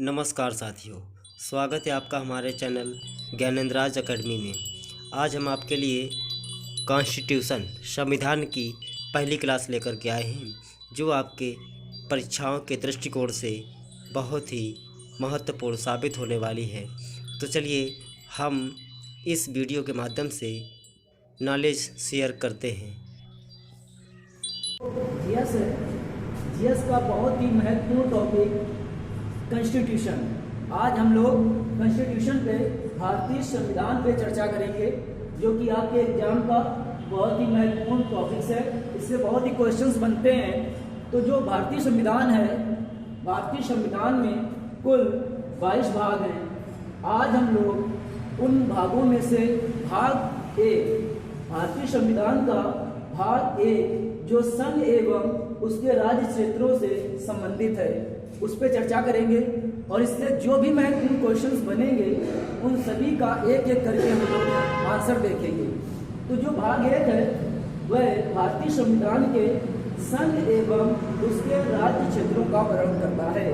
नमस्कार साथियों, स्वागत है आपका हमारे चैनल ज्ञानेंद्राज एकेडमी में। आज हम आपके लिए कॉन्स्टिट्यूशन संविधान की पहली क्लास लेकर के आए हैं, जो आपके परीक्षाओं के दृष्टिकोण से बहुत ही महत्वपूर्ण साबित होने वाली है। तो चलिए हम इस वीडियो के माध्यम से नॉलेज शेयर करते हैं। जीएस है। जीएस का बहुत ही महत्वपूर्ण टॉपिक कॉन्स्टिट्यूशन। आज हम लोग कॉन्स्टिट्यूशन पे, भारतीय संविधान पे चर्चा करेंगे, जो कि आपके एग्जाम का बहुत ही महत्वपूर्ण टॉपिक्स है। इससे बहुत ही क्वेश्चंस बनते हैं। तो जो भारतीय संविधान है, भारतीय संविधान में कुल 22 भाग हैं। आज हम लोग उन भागों में से भाग ए, भारतीय संविधान का भाग ए, जो संघ एवं उसके राज्य क्षेत्रों से संबंधित है, उस पर चर्चा करेंगे। और इससे जो भी महत्वपूर्ण क्वेश्चंस बनेंगे, उन सभी का एक एक करके हम लोग आंसर देखेंगे। तो जो भाग एक है, वह भारतीय संविधान के संघ एवं उसके राज्य क्षेत्रों का वर्णन करता है।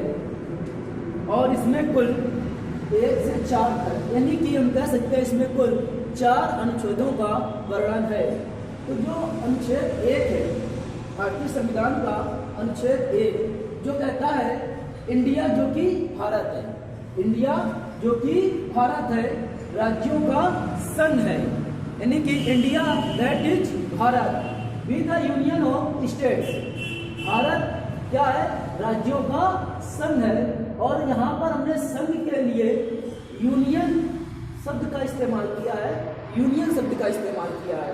और इसमें कुल 1 से 4 तक, यानी कि हम कह सकते हैं इसमें कुल 4 अनुच्छेदों का वर्णन है। तो जो अनुच्छेद 1 है भारतीय संविधान का, अनुच्छेद 1 जो कहता है इंडिया जो कि भारत है, इंडिया जो कि भारत है, राज्यों का संघ है, यानी कि India that is Bharat with the union of states. Bharat क्या है? राज्यों का संघ है। और यहाँ पर हमने संघ के लिए यूनियन शब्द का इस्तेमाल किया है, यूनियन शब्द का इस्तेमाल किया है,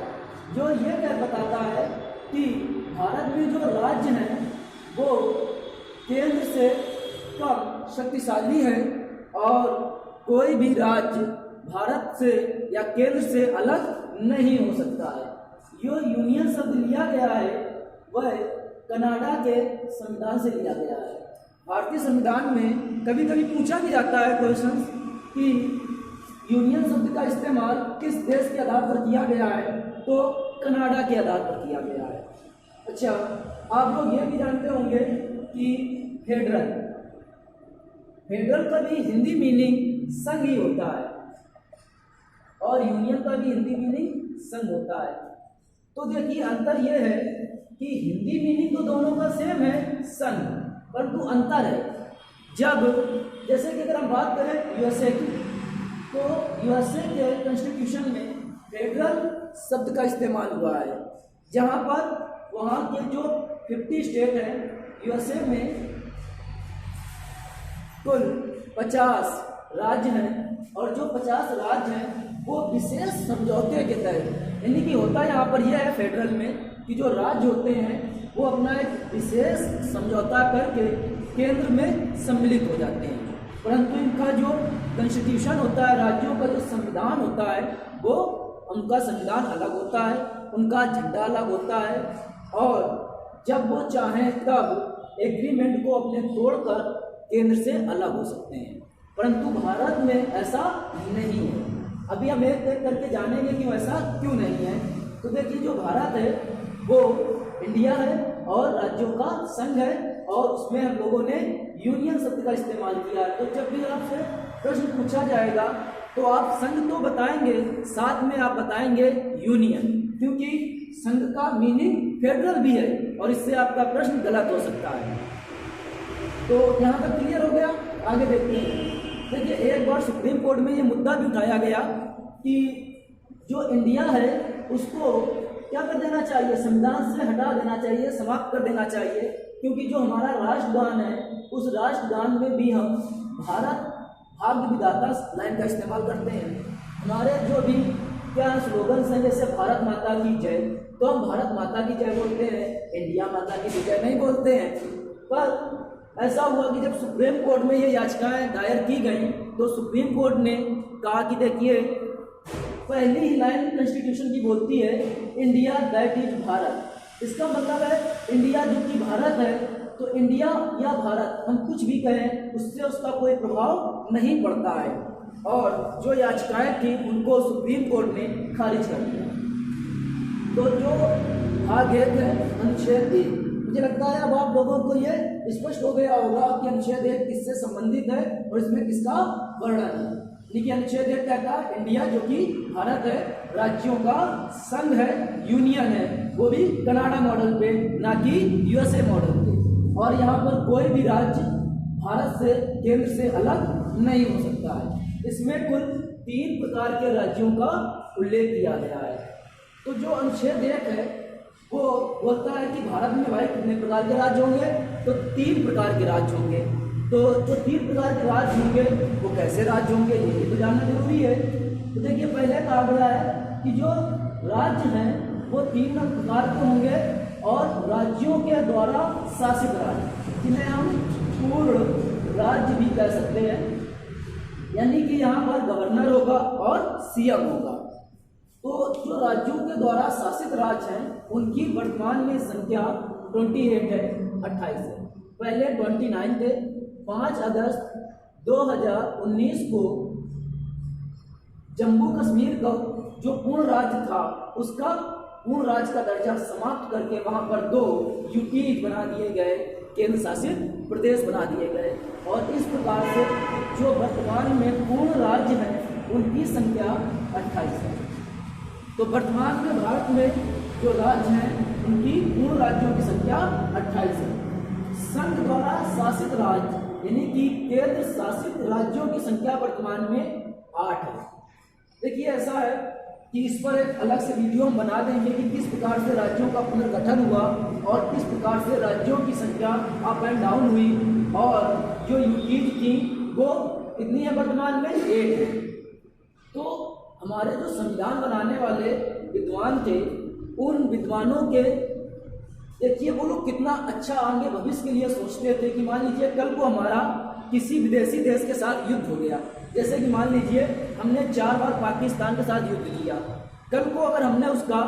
जो ये क्या बताता है कि भारत में जो राज्य हैं वो केंद्र से कम शक्तिशाली है, और कोई भी राज्य भारत से या केंद्र से अलग नहीं हो सकता है। जो यूनियन शब्द लिया गया है वह कनाडा के संविधान से लिया गया है। भारतीय संविधान में कभी कभी पूछा भी जाता है क्वेश्चन कि यूनियन शब्द का इस्तेमाल किस देश के आधार पर किया गया है, तो कनाडा के आधार पर किया गया है। अच्छा, आप लोग ये भी जानते होंगे कि फेडरल का भी हिंदी मीनिंग संघ ही होता है, और यूनियन का भी हिंदी मीनिंग संघ होता है। तो देखिए अंतर यह है कि हिंदी मीनिंग तो दोनों का सेम है, संघ, परंतु अंतर है जब, जैसे कि अगर हम बात करें यूएसए की, तो यूएसए के कॉन्स्टिट्यूशन में फेडरल शब्द का इस्तेमाल हुआ है, जहां पर वहां के जो 50 स्टेट हैं यूएसए में, कुल 50 राज्य हैं, और जो 50 राज्य हैं वो विशेष समझौते के तहत, यानी कि होता यहाँ पर यह है फेडरल में कि जो राज्य होते हैं वो अपना एक विशेष समझौता करके केंद्र में सम्मिलित हो जाते हैं। परंतु इनका जो कॉन्स्टिट्यूशन होता है, राज्यों का जो संविधान होता है, वो उनका संविधान अलग होता है, उनका झंडा अलग होता है, और जब वो चाहें तब एग्रीमेंट को अपने तोड़कर केंद्र से अलग हो सकते हैं। परंतु भारत में ऐसा नहीं है। अभी हम एक एक करके जानेंगे कि ऐसा क्यों नहीं है। तो देखिए, जो भारत है वो इंडिया है और राज्यों का संघ है, और उसमें हम लोगों ने यूनियन शब्द का इस्तेमाल किया है। तो जब भी आपसे प्रश्न पूछा जाएगा तो आप संघ तो बताएंगे, साथ में आप बताएंगे यूनियन, क्योंकि संघ का मीनिंग फेडरल भी है, और इससे आपका प्रश्न गलत हो सकता है। तो यहाँ तक क्लियर हो गया। आगे देखते हैं। देखिए, एक बार सुप्रीम कोर्ट में ये मुद्दा भी उठाया गया कि जो इंडिया है उसको क्या कर देना चाहिए, संविधान से हटा देना चाहिए, समाप्त कर देना चाहिए, क्योंकि जो हमारा राष्ट्रगान है उस राष्ट्रगान में भी हम भारत भाग्य विधाता लाइन का इस्तेमाल करते हैं। हमारे जो भी क्या स्लोगन्स हैं, जैसे भारत माता की जय, तो हम भारत माता की जय बोलते हैं, इंडिया माता की जय नहीं बोलते हैं। पर ऐसा हुआ कि जब सुप्रीम कोर्ट में ये याचिकाएं दायर की गई, तो सुप्रीम कोर्ट ने कहा कि देखिए, पहली ही लाइन कॉन्स्टिट्यूशन की बोलती है इंडिया दैट इज भारत। इसका मतलब है इंडिया जो कि भारत है, तो इंडिया या भारत हम कुछ भी कहें उससे उसका कोई प्रभाव नहीं पड़ता है। और जो याचिकाएं थी उनको सुप्रीम कोर्ट ने खारिज कर दिया। तो जो भाग 1 है अनुच्छेद 1, मुझे लगता है अब आप लोगों को ये स्पष्ट हो गया होगा कि अनुच्छेद 1 किससे संबंधित है और इसमें किसका वर्णन है। देखिए अनुच्छेद 1 कहता है इंडिया जो कि भारत है, राज्यों का संघ है, यूनियन है, वो भी कनाडा मॉडल पे, ना कि यूएसए मॉडल पे। और यहाँ पर कोई भी राज्य भारत से, केंद्र से अलग नहीं हो सकता है। इसमें कुल 3 प्रकार के राज्यों का उल्लेख किया गया है। तो जो अनुच्छेद 1 है वो बोलता है कि भारत में भाई कितने प्रकार के राज्य होंगे, तो 3 प्रकार के राज्य होंगे। तो जो 3 प्रकार के राज्य होंगे वो कैसे राज्य होंगे ये तो जानना जरूरी है। तो देखिए पहले कहा गया है कि जो राज्य हैं वो 3 प्रकार के होंगे और राज्यों के द्वारा शासित राज्य, जिन्हें हम पूर्ण राज्य भी कह सकते हैं, यानी कि यहाँ पर गवर्नर होगा और सीएम होगा। तो जो राज्यों के द्वारा शासित राज्य हैं उनकी वर्तमान में संख्या 28 है, 28 है। पहले 29 थे। 5 अगस्त 2019 को जम्मू कश्मीर का जो पूर्ण राज्य था उसका पूर्ण राज्य का दर्जा समाप्त करके वहां पर 2 यूटीज बना दिए गए, केंद्र शासित प्रदेश बना दिए गए। और इस प्रकार से जो वर्तमान में पूर्ण राज्य हैं उनकी संख्या 28 है। तो वर्तमान में भारत में जो राज्य हैं उनकी पूर्ण राज्यों की संख्या 28 है। संघ द्वारा शासित राज्य यानी कि केंद्र शासित राज्यों की संख्या वर्तमान में 8 है। देखिए ऐसा है कि इस पर एक अलग से वीडियो हम बना देंगे कि किस प्रकार से राज्यों का पुनर्गठन हुआ और किस प्रकार से राज्यों की संख्या अप एंड डाउन हुई, और जो यूटीज थी वो कितनी है वर्तमान में 1 है। तो हमारे जो संविधान बनाने वाले विद्वान थे उन विद्वानों के देखिए वो लोग कितना अच्छा आगे भविष्य के लिए सोचते थे कि मान लीजिए कल को हमारा किसी विदेशी देश के साथ युद्ध हो गया, जैसे कि मान लीजिए हमने 4 बार पाकिस्तान के साथ युद्ध किया। कल को अगर हमने उसका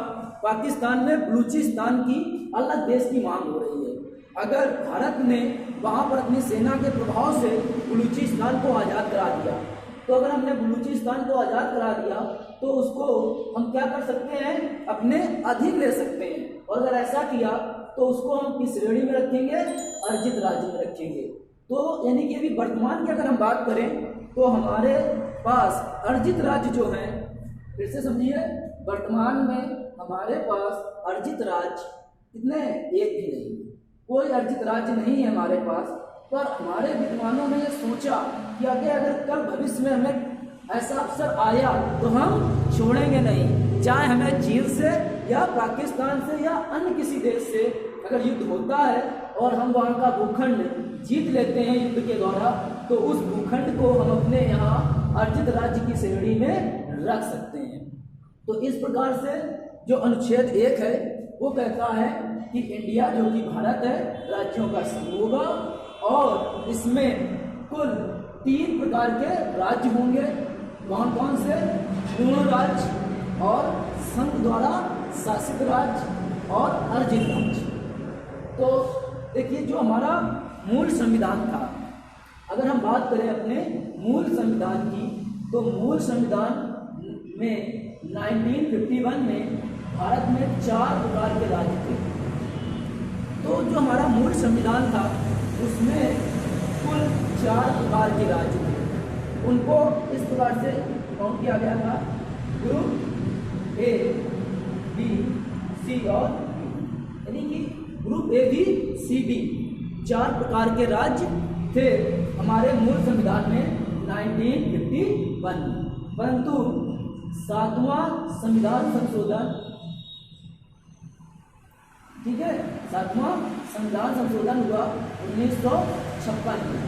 पाकिस्तान में बलूचिस्तान की अलग देश की मांग हो रही है, अगर भारत ने वहाँ पर अपनी सेना के प्रभाव से बलूचिस्तान को आज़ाद करा दिया, तो अगर हमने बलूचिस्तान को आज़ाद करा दिया तो उसको हम क्या कर सकते हैं, अपने अधीन ले सकते हैं। और अगर ऐसा किया तो उसको हम किस श्रेणी में रखेंगे, अर्जित राज्य में रखेंगे। तो यानी कि अभी वर्तमान की अगर हम बात करें तो हमारे पास अर्जित राज्य जो हैं, फिर से समझिए, वर्तमान में हमारे पास अर्जित राज्य कितने हैं, 1 भी नहीं, कोई अर्जित राज्य नहीं है हमारे पास। पर हमारे विद्वानों ने ये सोचा कि अगर कल भविष्य में हमें ऐसा अवसर आया तो हम छोड़ेंगे नहीं, चाहे हमें चीन से या पाकिस्तान से या अन्य किसी देश से अगर युद्ध होता है और हम वहाँ का भूखंड जीत लेते हैं युद्ध के द्वारा, तो उस भूखंड को हम अपने यहाँ अर्जित राज्य की श्रेणी में रख सकते हैं। तो इस प्रकार से जो अनुच्छेद 1 है वो कहता है कि इंडिया जो कि भारत है राज्यों का समूह होगा और इसमें कुल 3 प्रकार के राज्य होंगे। कौन कौन से, पूर्ण राज्य और संघ द्वारा शासित राज्य और अर्जित राज्य। तो देखिए जो हमारा मूल संविधान था, अगर हम बात करें अपने मूल संविधान की, तो मूल संविधान में 1951 में भारत में 4 प्रकार के राज्य थे। तो जो हमारा मूल संविधान था उसमें कुल 4 प्रकार के राज्य थे। उनको इस प्रकार से काउंट किया गया था, ग्रुप ए, बी, सी और डी, यानी कि group A, B, C, D 4 प्रकार के राज्य थे हमारे मूल संविधान में 1951 में। परंतु 7वां संविधान संशोधन, ठीक है, 7वां संविधान संशोधन हुआ 1956 में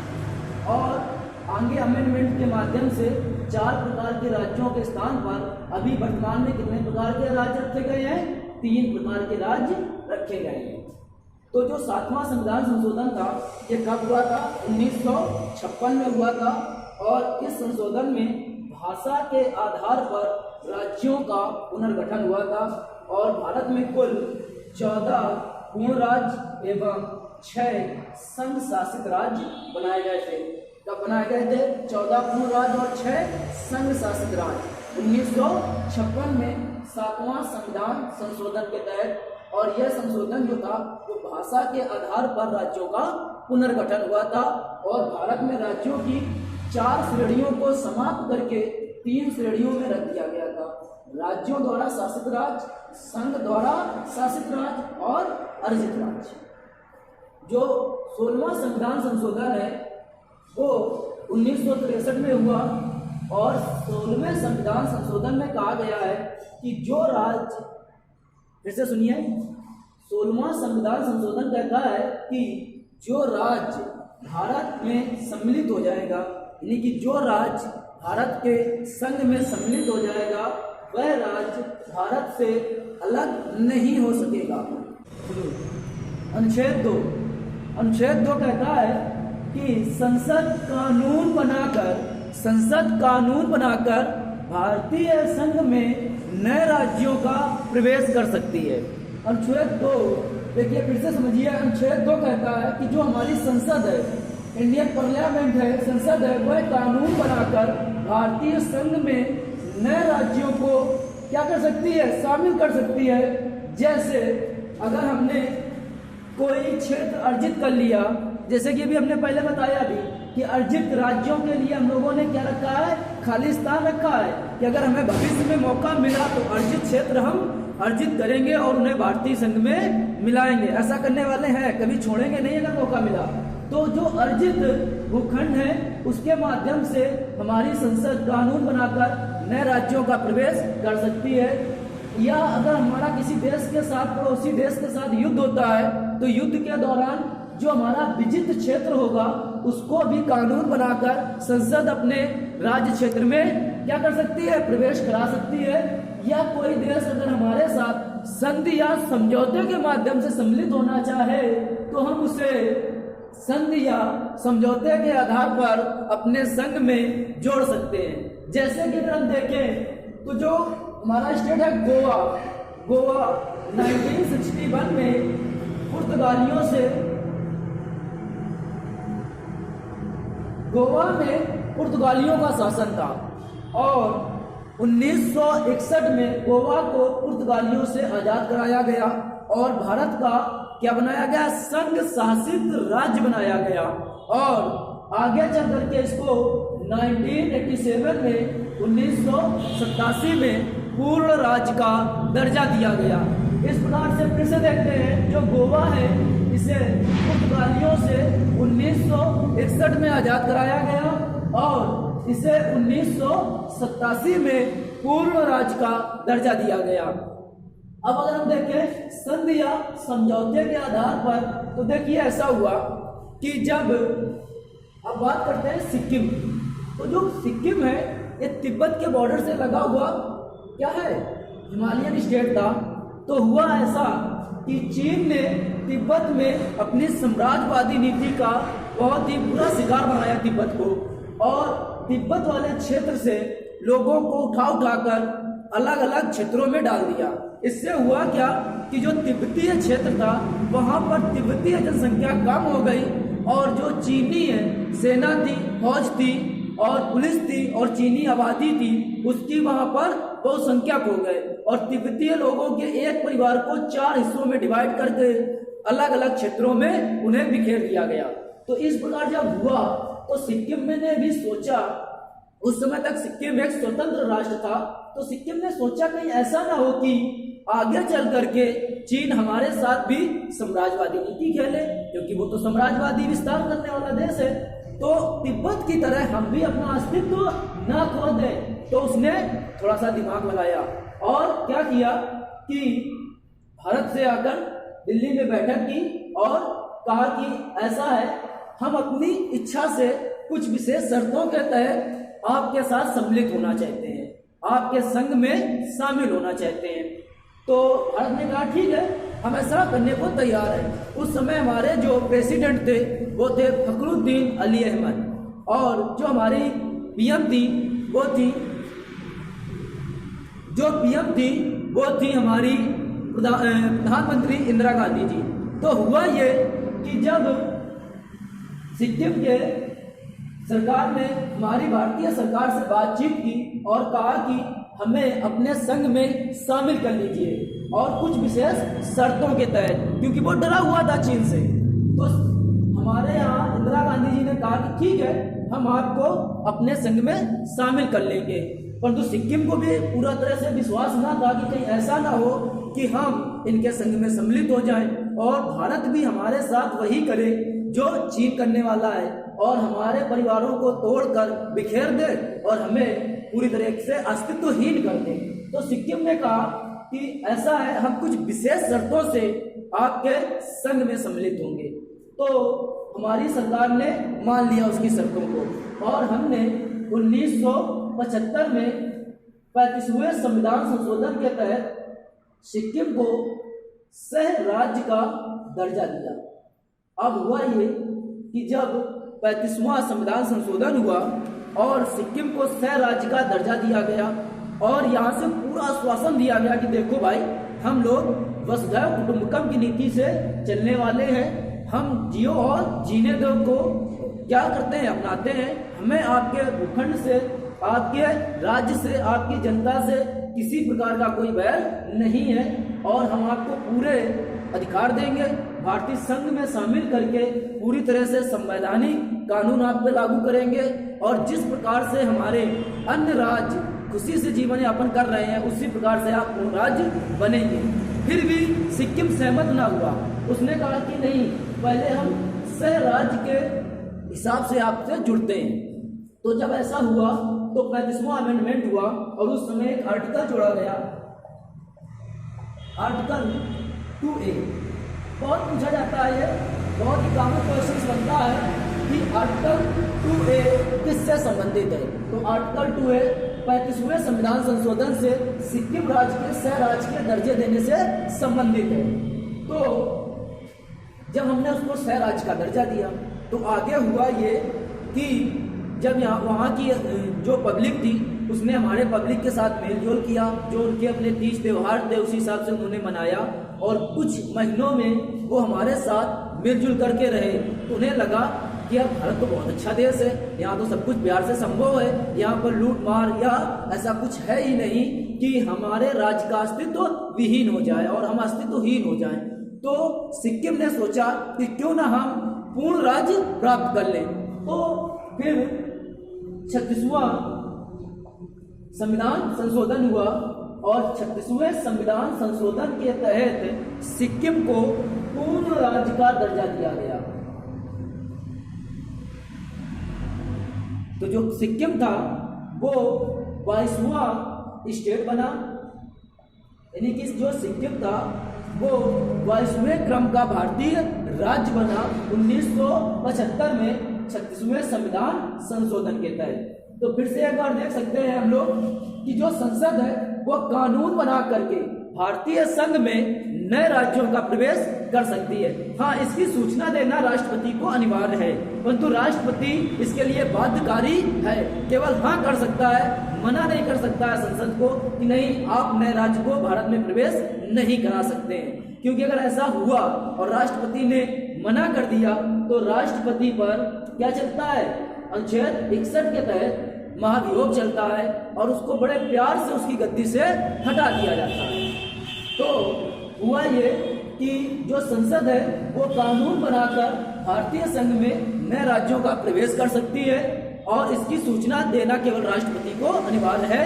और आगे अमेंडमेंट के माध्यम से 4 प्रकार के राज्यों के स्थान पर अभी वर्तमान में कितने प्रकार के राज्य रखे गए हैं, 3 प्रकार के राज्य रखे गए हैं। तो जो 7वां संविधान संशोधन था ये कब हुआ था, 1956 में हुआ था। और इस संशोधन में भाषा के आधार पर राज्यों का पुनर्गठन हुआ था और भारत में कुल 14 पूर्ण राज्य एवं 6 संघ शासित राज्य बनाए गए थे। कब बनाए गए थे, 14 पूर्ण राज्य और 6 संघ शासित राज्य 1956 में 7वां संविधान संशोधन के तहत। और यह संशोधन जो था वो भाषा के आधार पर राज्यों का पुनर्गठन हुआ था और भारत में राज्यों की 4 श्रेणियों को समाप्त करके 3 श्रेणियों में रख दिया गया था। राज्यों द्वारा शासित राज्य, संघ द्वारा शासित राज्य और अर्जित राज्य। जो 16वां संविधान संशोधन है वो 1963 में हुआ और 16वें संविधान संशोधन में कहा गया है कि जो राज्य, फिर से सुनिए, 16वां संविधान संशोधन कहता है कि जो राज्य भारत में सम्मिलित हो जाएगा, यानी कि जो राज्य भारत के संघ में सम्मिलित हो जाएगा वह राज्य भारत से अलग नहीं हो सकेगा। अनुच्छेद 2 कहता है कि संसद कानून बनाकर भारतीय संघ में नए राज्यों का प्रवेश कर सकती है। अनुच्छेद 2 देखिए, फिर से समझिए। अनुच्छेद 2 कहता है कि जो हमारी संसद है, इंडियन पार्लियामेंट है, संसद है, वह कानून बनाकर भारतीय संघ में नए राज्यों को क्या कर सकती है, शामिल कर सकती है। जैसे अगर हमने कोई क्षेत्र अर्जित कर लिया, जैसे कि अभी हमने पहले बताया भी कि अर्जित राज्यों के लिए हम लोगों ने क्या रखा है, खाली स्थान रखा है कि अगर हमें भविष्य में मौका मिला तो अर्जित क्षेत्र हम अर्जित करेंगे और उन्हें भारतीय संघ में मिलाएंगे। ऐसा करने वाले हैं, कभी छोड़ेंगे नहीं अगर मौका मिला। तो जो अर्जित भूखंड है उसके माध्यम से हमारी संसद कानून बनाकर नए राज्यों का प्रवेश कर सकती है। या अगर हमारा किसी देश के साथ, पड़ोसी देश के साथ युद्ध होता है तो युद्ध के दौरान जो हमारा विजित क्षेत्र होगा उसको भी कानून बनाकर संसद अपने राज्य क्षेत्र में क्या कर सकती है, प्रवेश करा सकती है। या कोई देश अगर हमारे साथ संधि या समझौते के माध्यम से सम्मिलित होना चाहे तो हम उसे संधि या समझौते के आधार पर अपने संघ में जोड़ सकते हैं। जैसे कि अगर हम देखें तो जो हमारा स्टेट है गोवा 1961 में पुर्तगालियों से, गोवा में पुर्तगालियों का शासन था और 1961 में गोवा को पुर्तगालियों से आजाद कराया गया और भारत का क्या बनाया गया, संघ शासित राज्य बनाया गया। और आगे चल करके इसको 1987 में 1987 में पूर्ण राज्य का दर्जा दिया गया। इस प्रकार से फिर से देखते हैं, जो गोवा है इसे पुर्तगालियों से 1961 में आजाद कराया गया और इसे 1987 में पूर्ण राज्य का दर्जा दिया गया। अब अगर हम देखें संधि या समझौते के आधार पर तो देखिए ऐसा हुआ कि जब अब बात करते हैं सिक्किम, तो जो सिक्किम है ये तिब्बत के बॉर्डर से लगा हुआ क्या है, हिमालयन स्टेट था। तो हुआ ऐसा कि चीन ने तिब्बत में अपनी साम्राज्यवादी नीति का बहुत ही बुरा शिकार बनाया तिब्बत को और तिब्बत वाले क्षेत्र से लोगों को उठाकर अलग अलग क्षेत्रों में डाल दिया। इससे हुआ क्या कि जो तिब्बतीय क्षेत्र था वहां पर तिब्बतीय जनसंख्या कम हो गई और जो चीनी है सेना थी, फौज थी और पुलिस थी और चीनी आबादी थी उसकी वहां पर बहुसंख्यक हो गए और तिब्बतीय लोगों के एक परिवार को 4 हिस्सों में डिवाइड करके अलग अलग क्षेत्रों में उन्हें बिखेर दिया गया। तो इस प्रकार जब हुआ तो सिक्किम में ने भी सोचा, उस समय तक सिक्किम एक स्वतंत्र राष्ट्र था, तो सिक्किम ने सोचा कहीं ऐसा ना हो कि आगे चल करके चीन हमारे साथ भी साम्राज्यवादी नीति खेले, क्योंकि वो तो साम्राज्यवादी विस्तार करने वाला देश है। तो तिब्बत की तरह हम भी अपना अस्तित्व ना खो दें। तो उसने थोड़ा सा दिमाग लगाया और क्या किया कि भारत से आकर दिल्ली में बैठक की और कहा कि ऐसा है, हम अपनी इच्छा से कुछ विशेष शर्तों के तहत आपके साथ सम्मिलित होना चाहते हैं, आपके संघ में शामिल होना चाहते हैं। तो भारत ने कहा ठीक है, हम ऐसा करने को तैयार हैं। उस समय हमारे जो प्रेसिडेंट थे वो थे फखरुद्दीन अली अहमद और जो हमारी पीएम थी वो थी हमारी प्रधानमंत्री इंदिरा गांधी जी। तो हुआ ये कि जब सिक्किम के सरकार ने हमारी भारतीय सरकार से बातचीत की और कहा कि हमें अपने संघ में शामिल कर लीजिए, और कुछ विशेष शर्तों के तहत, क्योंकि वो डरा हुआ था चीन से। तो हमारे यहाँ इंदिरा गांधी जी ने कहा कि ठीक है, हम आपको अपने संघ में शामिल कर लेंगे, परंतु सिक्किम को भी पूरा तरह से विश्वास ना था कि कहीं ऐसा ना हो कि हम इनके संघ में सम्मिलित हो जाएं और भारत भी हमारे साथ वही करे जो चीन करने वाला है और हमारे परिवारों को तोड़कर बिखेर दे और हमें पूरी तरह से अस्तित्वहीन कर दे। तो सिक्किम ने कहा कि ऐसा है, हम कुछ विशेष शर्तों से आपके संघ में सम्मिलित होंगे। तो हमारी सरकार ने मान लिया उसकी शर्तों को और हमने 1975 में 35वें संविधान संशोधन के तहत सिक्किम को सह राज्य का दर्जा दिया। अब हुआ ये कि जब 35वां संविधान संशोधन हुआ और सिक्किम को सह राज्य का दर्जा दिया गया और यहाँ से पूरा आश्वासन दिया गया कि देखो भाई, हम लोग वसुधैव कुटुंबकम की नीति से चलने वाले हैं, हम जियो और जीने दो को क्या करते हैं, अपनाते हैं। हमें आपके भूखंड से, आपके राज्य से, आपकी जनता से किसी प्रकार का कोई बैर नहीं है और हम आपको पूरे अधिकार देंगे। भारतीय संघ में शामिल करके पूरी तरह से संवैधानिक कानून आप पे लागू करेंगे और जिस प्रकार से हमारे अन्य राज्य खुशी से जीवन यापन कर रहे हैं उसी प्रकार से आप राज्य बनेंगे। फिर भी सिक्किम सहमत ना हुआ। उसने कहा कि नहीं, पहले हम सह राज्य के हिसाब से आपसे जुड़ते हैं। तो जब ऐसा हुआ तो 35वां अमेंडमेंट हुआ और उस समय एक आर्टिकल जोड़ा गया, आर्टिकल 2A। बहुत पूछा जाता है, ये बहुत ही कॉमन क्वेश्चन बनता है कि आर्टिकल 2A किससे संबंधित है। तो आर्टिकल 2A 35वें संविधान संशोधन से सिक्किम राज्य के सह राज्य के दर्जे देने से संबंधित है। तो जब हमने उसको सह राज्य का दर्जा दिया तो आगे हुआ ये कि जब यहाँ वहाँ की जो पब्लिक थी उसने हमारे पब्लिक के साथ मेलजोल किया, जो उनके अपने तीज त्यौहार थे उसी हिसाब से उन्होंने मनाया और कुछ महीनों में वो हमारे साथ मिलजुल करके रहे। तो उन्हें लगा कि यार भारत तो बहुत अच्छा देश है, यहाँ तो सब कुछ प्यार से संभव है, यहाँ पर लूट मार या ऐसा कुछ है ही नहीं कि हमारे राज्य का अस्तित्व विहीन हो जाए और हम अस्तित्वहीन हो जाएं। तो सिक्किम ने सोचा कि क्यों ना हम पूर्ण राज्य प्राप्त कर लें। तो फिर 36वां संविधान संशोधन हुआ और 36वें संविधान संशोधन के तहत सिक्किम को पूर्ण राज्य का दर्जा दिया गया। तो जो सिक्किम था वो 22वां स्टेट बना, यानी कि जो सिक्किम था वो 22वें क्रम का भारतीय राज्य बना 1975 में 36वें संविधान संशोधन के तहत। तो फिर से एक बार देख सकते हैं हम लोग कि जो संसद है वो कानून बना करके भारतीय संघ में नए राज्यों का प्रवेश कर सकती है। हाँ, इसकी सूचना देना राष्ट्रपति को अनिवार्य है, परंतु राष्ट्रपति इसके लिए बाध्यकारी है, केवल हाँ कर सकता है, मना नहीं कर सकता है संसद को कि नहीं, आप नए राज्य को भारत में प्रवेश नहीं करा सकते हैं। क्योंकि अगर ऐसा हुआ और राष्ट्रपति ने मना कर दिया तो राष्ट्रपति पर क्या चलता है, अनुच्छेद 61 के तहत महाभियोग चलता है और उसको बड़े प्यार से उसकी गद्दी से हटा दिया जाता है। तो हुआ ये कि जो संसद है वो कानून बनाकर भारतीय संघ में नए राज्यों का प्रवेश कर सकती है और इसकी सूचना देना केवल राष्ट्रपति को अनिवार्य है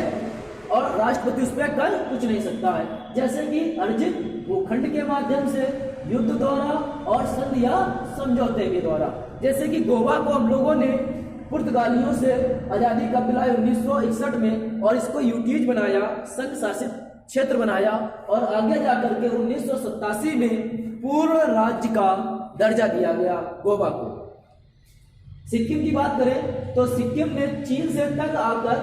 और राष्ट्रपति उस पर कर कुछ नहीं सकता है। जैसे कि अर्जित भूखंड के माध्यम से, युद्ध द्वारा और संधि या समझौते के द्वारा। जैसे कि गोवा को हम लोगों ने पुर्तगालियों से आजादी कब दिलाई 1961 में और इसको यूटीज बनाया, संघ शासित क्षेत्र बनाया और आगे जाकर के 1987 में पूर्ण राज्य का दर्जा दिया गया गोवा को। सिक्किम की बात करें तो सिक्किम ने चीन से तंग आकर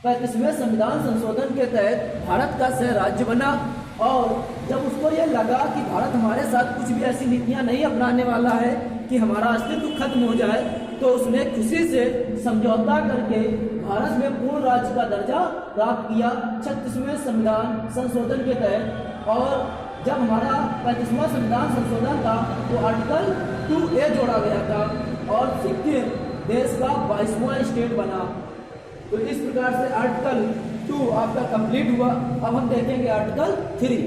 35वें संविधान संशोधन के तहत भारत का सह राज्य बना और जब उसको ये लगा कि भारत हमारे साथ कुछ भी ऐसी नीतियां नहीं अपनाने वाला है कि हमारा अस्तित्व खत्म हो जाए, तो उसने खुशी से समझौता करके भारत में पूर्ण राज्य का दर्जा प्राप्त किया 36वें संविधान संशोधन के तहत। और जब हमारा 35वां संविधान संशोधन था तो आर्टिकल 2A जोड़ा गया था और सिक्किम देश का 22वां स्टेट बना। तो इस प्रकार से आर्टिकल 2 आपका कंप्लीट हुआ। अब हम देखेंगे आर्टिकल 3।